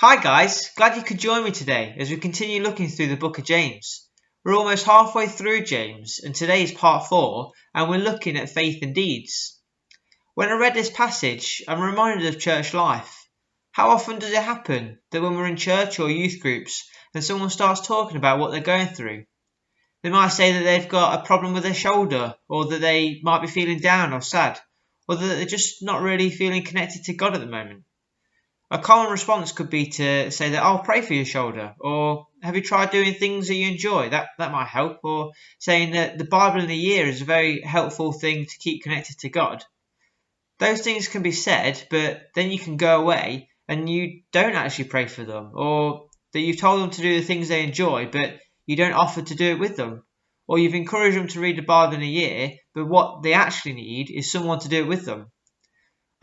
Hi guys, glad you could join me today as we continue looking through the book of James. We're almost halfway through James and today is part 4 and we're looking at faith and deeds. When I read this passage, I'm reminded of church life. How often does it happen that when we're in church or youth groups and someone starts talking about what they're going through? They might say that they've got a problem with their shoulder, or that they might be feeling down or sad, or that they're just not really feeling connected to God at the moment. A common response could be to say that I'll pray for your shoulder, or have you tried doing things that you enjoy? That might help, or saying that the Bible in a year is a very helpful thing to keep connected to God. Those things can be said, but then you can go away and you don't actually pray for them, or that you've told them to do the things they enjoy, but you don't offer to do it with them. Or you've encouraged them to read the Bible in a year, but what they actually need is someone to do it with them.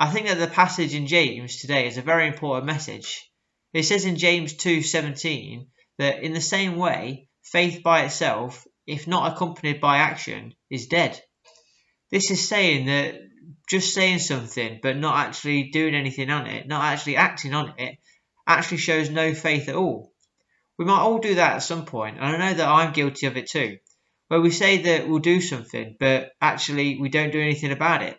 I think that the passage in James today is a very important message. It says in James 2:17 that in the same way, faith by itself, if not accompanied by action, is dead. This is saying that just saying something but not actually doing anything on it, not actually acting on it, actually shows no faith at all. We might all do that at some point, and I know that I'm guilty of it too, where we say that we'll do something but actually we don't do anything about it.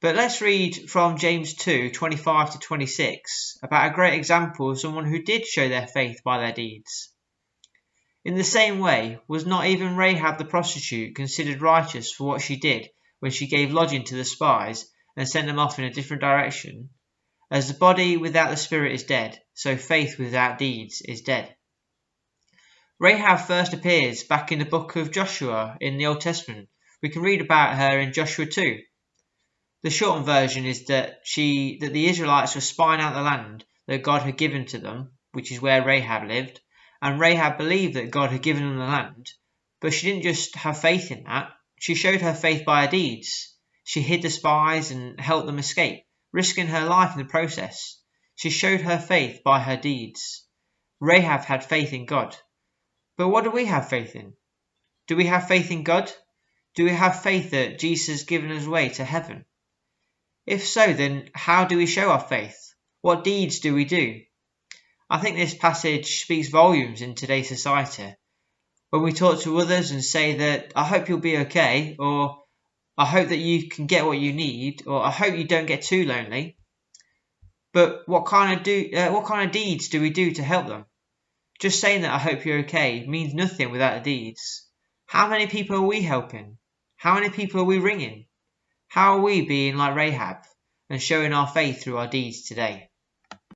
But let's read from James 2:25 to 26 about a great example of someone who did show their faith by their deeds. In the same way, was not even Rahab the prostitute considered righteous for what she did when she gave lodging to the spies and sent them off in a different direction? As the body without the spirit is dead, so faith without deeds is dead. Rahab first appears back in the book of Joshua in the Old Testament. We can read about her in Joshua 2. The shortened version is that the Israelites were spying out the land that God had given to them, which is where Rahab lived, and Rahab believed that God had given them the land, but she didn't just have faith in that, she showed her faith by her deeds. She hid the spies and helped them escape, risking her life in the process. She showed her faith by her deeds. Rahab had faith in God. But what do we have faith in? Do we have faith in God? Do we have faith that Jesus has given us way to heaven? If so, then how do we show our faith? What deeds do we do? I think this passage speaks volumes in today's society. When we talk to others and say that, I hope you'll be okay, or I hope that you can get what you need, or I hope you don't get too lonely. But what kind of deeds do we do to help them? Just saying that I hope you're okay means nothing without the deeds. How many people are we helping? How many people are we ringing? How are we being like Rahab and showing our faith through our deeds today?